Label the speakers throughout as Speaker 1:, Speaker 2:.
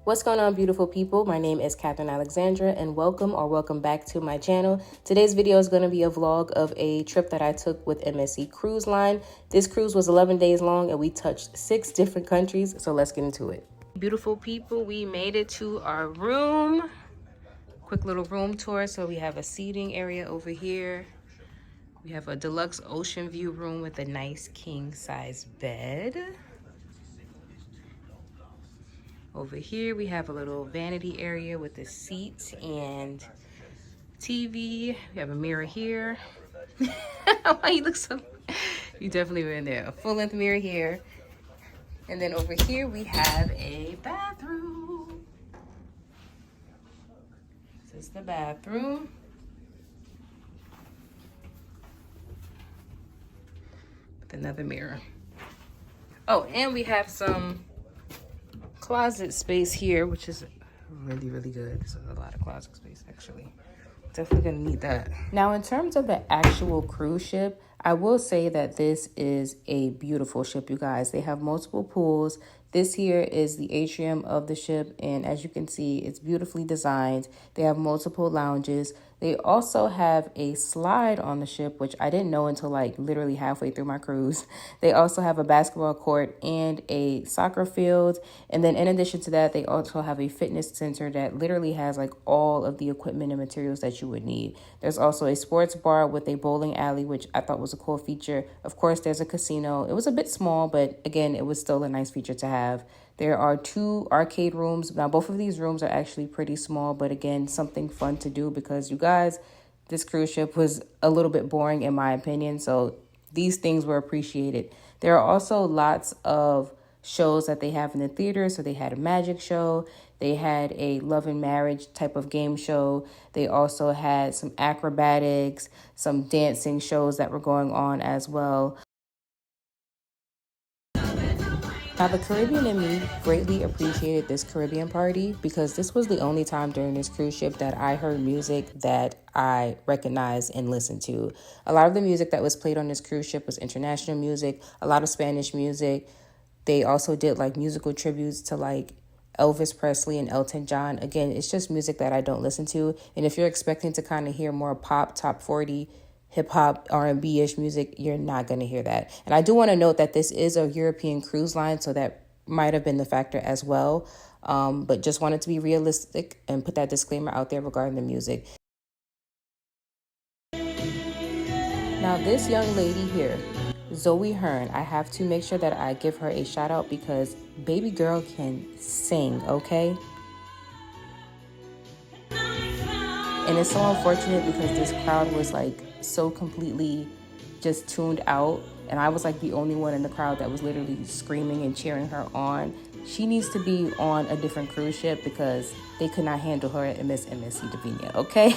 Speaker 1: What's going on, beautiful people? My name is Catherine Alexandra, and welcome back to my channel. Today's video is going to be a vlog of a trip that I took with MSC Cruise Line. This cruise was 11 days long and we touched 6 different countries, so let's get into it. Beautiful people, we made it to our room. Quick little room tour. So we have a seating area over here. We have a deluxe ocean view room with a nice king size bed. Over here, we have a little vanity area with a seat and TV. We have a mirror here. Why you look so... You definitely were in there. A full-length mirror here. And then over here, we have a bathroom. This is the bathroom. With another mirror. Oh, and we have some closet space here, which is really good. This is a lot of closet space, actually. Definitely gonna need that. Now, in terms of the actual cruise ship, I will say that this is a beautiful ship, you guys. They have multiple pools. This here is the atrium of the ship, and as you can see, it's beautifully designed. They have multiple lounges. They also have a slide on the ship, which I didn't know until like literally halfway through my cruise. They also have a basketball court and a soccer field. And then in addition to that, they also have a fitness center that literally has like all of the equipment and materials that you would need. There's also a sports bar with a bowling alley, which I thought was a cool feature. Of course, there's a casino. It was a bit small, but again, it was still a nice feature to have. There are 2 arcade rooms. Now, both of these rooms are actually pretty small, but again, something fun to do because you guys, this cruise ship was a little bit boring in my opinion. So these things were appreciated. There are also lots of shows that they have in the theater. So they had a magic show. They had a love and marriage type of game show. They also had some acrobatics, some dancing shows that were going on as well. Now, the Caribbean in me greatly appreciated this Caribbean party because this was the only time during this cruise ship that I heard music that I recognized and listened to. A lot of the music that was played on this cruise ship was international music, a lot of Spanish music. They also did like musical tributes to like Elvis Presley and Elton John. Again, it's just music that I don't listen to. And if you're expecting to kind of hear more pop, top 40, hip-hop, R&B-ish music, you're not going to hear that. And I do want to note that this is a European cruise line, so that might have been the factor as well. But just wanted to be realistic and put that disclaimer out there regarding the music. Now, this young lady here, Zoe Hearn, I have to make sure that I give her a shout out because baby girl can sing, okay? And it's so unfortunate because this crowd was like so completely just tuned out. And I was like the only one in the crowd that was literally screaming and cheering her on. She needs to be on a different cruise ship because they could not handle her at MSC DIVINA, okay?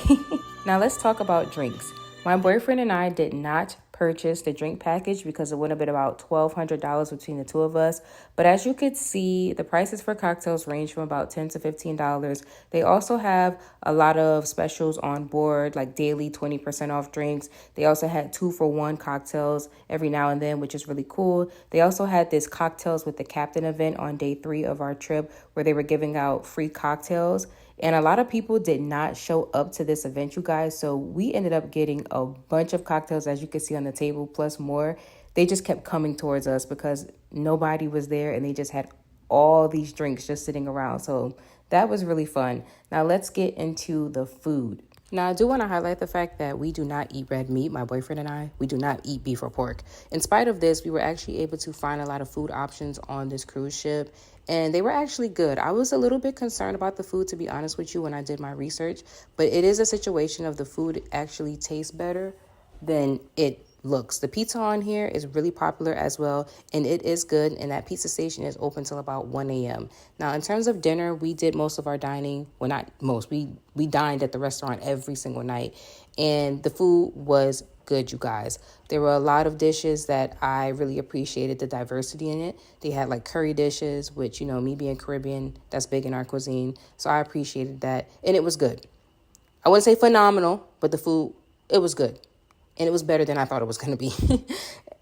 Speaker 1: Now let's talk about drinks. My boyfriend and I did not purchase the drink package because it would have been about $1,200 between the two of us. But as you could see, the prices for cocktails range from about $10 to $15. They also have a lot of specials on board, like daily 20% off drinks. They also had 2-for-1 cocktails every now and then, which is really cool. They also had this cocktails with the captain event on day 3 of our trip where they were giving out free cocktails. And a lot of people did not show up to this event, you guys. So we ended up getting a bunch of cocktails, as you can see on the table, plus more. They just kept coming towards us because nobody was there and they just had all these drinks just sitting around. So that was really fun. Now let's get into the food. Now, I do want to highlight the fact that we do not eat red meat. My boyfriend and I, we do not eat beef or pork. In spite of this, we were actually able to find a lot of food options on this cruise ship, and they were actually good. I was a little bit concerned about the food, to be honest with you, when I did my research, but it is a situation of the food actually tastes better than it looks. The pizza on here is really popular as well, and it is good, and that pizza station is open till about 1 a.m. Now, in terms of dinner, we did most of our dining. Well, not most. We dined at the restaurant every single night, and the food was good, you guys. There were a lot of dishes that I really appreciated the diversity in it. They had like curry dishes, which, you know, me being Caribbean, that's big in our cuisine, so I appreciated that, and it was good. I wouldn't say phenomenal, but the food, it was good. And it was better than I thought it was going to be.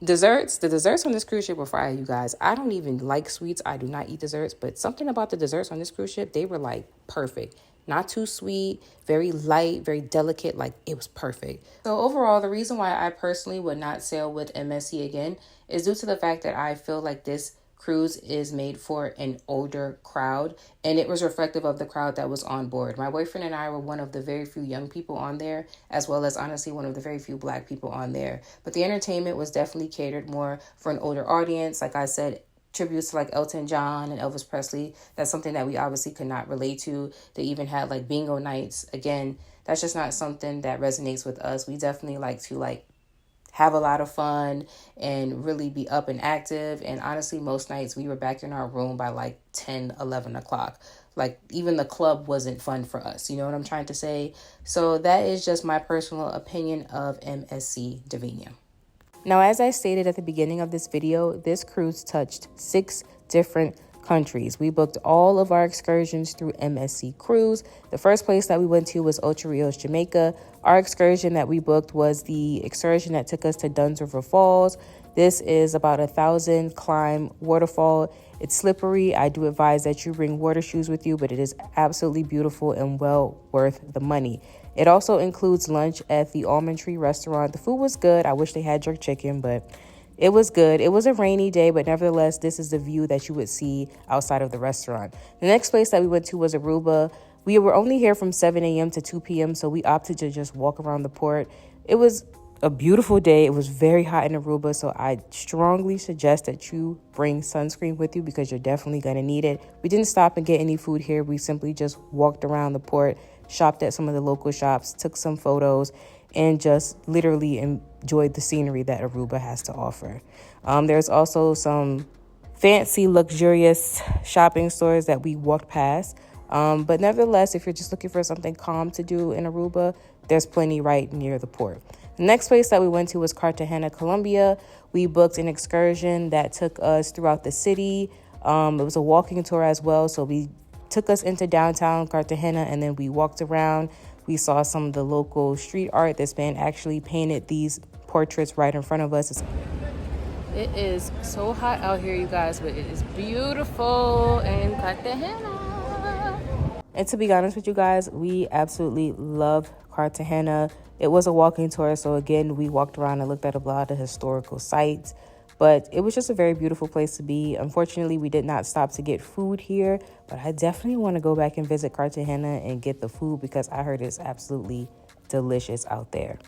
Speaker 1: Desserts, the desserts on this cruise ship were fire, you guys. I don't even like sweets. I do not eat desserts, but something about the desserts on this cruise ship, they were like perfect. Not too sweet, very light, very delicate, like it was perfect. So overall, the reason why I personally would not sail with MSC again is due to the fact that I feel like this cruise is made for an older crowd, and it was reflective of the crowd that was on board. My boyfriend and I were one of the very few young people on there, as well as honestly one of the very few Black people on there. But the entertainment was definitely catered more for an older audience. Like I said, tributes to like Elton John and Elvis Presley. That's something that we obviously could not relate to. They even had like bingo nights. Again, that's just not something that resonates with us. We definitely like to have a lot of fun and really be up and active. And honestly, most nights we were back in our room by like 10, 11 o'clock. Like even the club wasn't fun for us. You know what I'm trying to say? So that is just my personal opinion of MSC DIVINA. Now, as I stated at the beginning of this video, this cruise touched 6 different countries. We booked all of our excursions through MSCcruise. The first place that we went to was Ocho Rios, Jamaica. Our excursion that we booked was the excursion that took us to Dunn's River Falls. This is about 1,000 climb waterfall. It's slippery. I do advise that you bring water shoes with you, but it is absolutely beautiful and well worth the money. It also includes lunch at the Almond Tree restaurant. The food was good. I wish they had jerk chicken, but it was good. It was a rainy day, but nevertheless, this is the view that you would see outside of the restaurant. The next place that we went to was Aruba. We were only here from 7 a.m. to 2 p.m., so we opted to just walk around the port. It was a beautiful day. It was very hot in Aruba, so I strongly suggest that you bring sunscreen with you because you're definitely going to need it. We didn't stop and get any food here. We simply just walked around the port, shopped at some of the local shops, took some photos, and just literally enjoyed the scenery that Aruba has to offer. There's also some fancy, luxurious shopping stores that we walked past. But nevertheless, if you're just looking for something calm to do in Aruba, there's plenty right near the port. The next place that we went to was Cartagena, Colombia. We booked an excursion that took us throughout the city. It was a walking tour as well. So we took us into downtown Cartagena and then we walked around. We saw some of the local street art. This man actually painted these portraits right in front of us. It is so hot out here, you guys, but it is beautiful in Cartagena. And to be honest with you guys, we absolutely love Cartagena. It was a walking tour, so again, we walked around and looked at a lot of historical sites. But it was just a very beautiful place to be. Unfortunately, we did not stop to get food here, but I definitely want to go back and visit Cartagena and get the food because I heard it's absolutely delicious out there.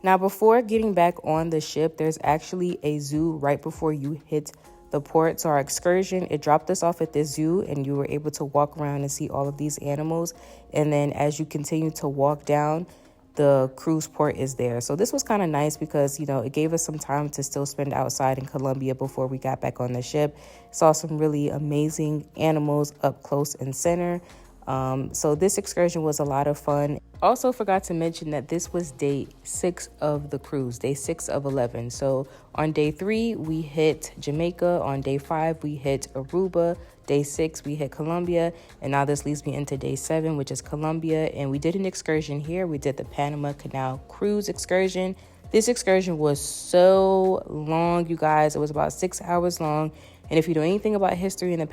Speaker 1: Now, before getting back on the ship, there's actually a zoo right before you hit the port. So our excursion, it dropped us off at this zoo and you were able to walk around and see all of these animals. And then as you continue to walk down, the cruise port is there. So this was kind of nice because, you know, it gave us some time to still spend outside in Colombia before we got back on the ship. Saw some really amazing animals up close and center. So this excursion was a lot of fun. Also forgot to mention that this was day 6 of the cruise, day 6 of 11. So on day 3, we hit Jamaica. On day 5, we hit Aruba. Day 6, we hit Colombia. And now this leads me into day 7, which is Colombia. And we did an excursion here. We did the Panama Canal cruise excursion. This excursion was so long, you guys. It was about 6 hours long. And if you know anything about history in the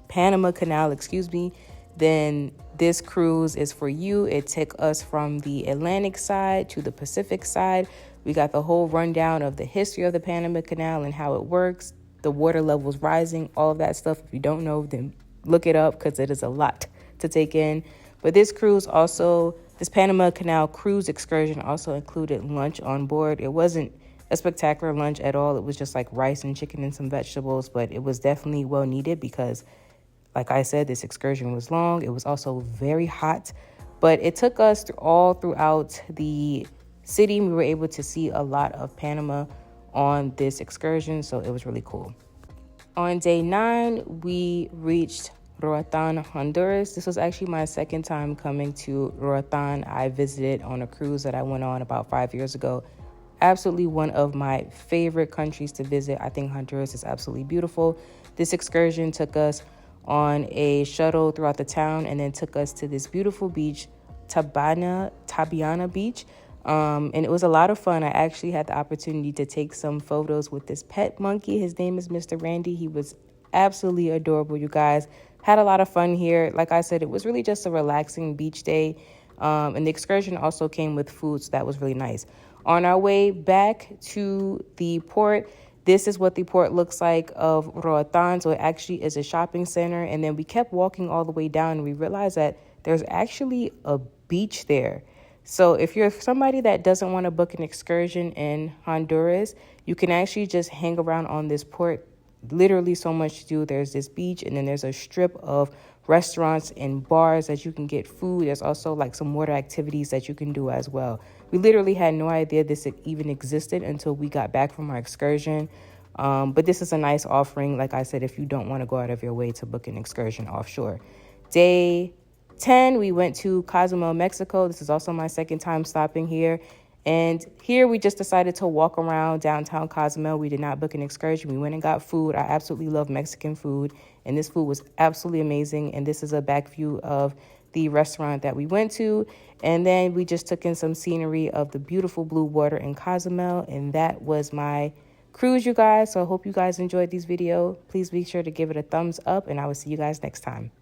Speaker 1: Panama Canal, then this cruise is for you. It took us from the Atlantic side to the Pacific side. We got the whole rundown of the history of the Panama Canal and how it works, the water levels rising, all of that stuff. If you don't know, then look it up because it is a lot to take in. But this Panama Canal cruise excursion also included lunch on board. It wasn't a spectacular lunch at all. It was just like rice and chicken and some vegetables, but it was definitely well needed because, like I said, this excursion was long. It was also very hot, but it took us all throughout the city. We were able to see a lot of Panama on this excursion, so it was really cool. On day 9, we reached Roatan, Honduras. This was actually my second time coming to Roatan. I visited on a cruise that I went on about 5 years ago. Absolutely one of my favorite countries to visit. I think Honduras is absolutely beautiful. This excursion took us on a shuttle throughout the town and then took us to this beautiful beach, Tabiana Beach. And it was a lot of fun. I actually had the opportunity to take some photos with this pet monkey. His name is Mr. Randy. He was absolutely adorable, you guys. Had a lot of fun here. Like I said, it was really just a relaxing beach day. And the excursion also came with food, so that was really nice. On our way back to the port, this is what the port looks like of Roatan. So it actually is a shopping center. And then we kept walking all the way down and we realized that there's actually a beach there. So if you're somebody that doesn't want to book an excursion in Honduras, you can actually just hang around on this port. Literally so much to do. There's this beach and then there's a strip of restaurants and bars that you can get food. There's also like some water activities that you can do as well. We literally had no idea this even existed until we got back from our excursion. But this is a nice offering, like I said, if you don't want to go out of your way to book an excursion offshore. Day 10, we went to Cozumel, Mexico. This is also my second time stopping here. And here we just decided to walk around downtown Cozumel. We did not book an excursion. We went and got food. I absolutely love Mexican food, and this food was absolutely amazing. And this is a back view of the restaurant that we went to. And then we just took in some scenery of the beautiful blue water in Cozumel. And that was my cruise, you guys. So I hope you guys enjoyed this video. Please be sure to give it a thumbs up, and I will see you guys next time.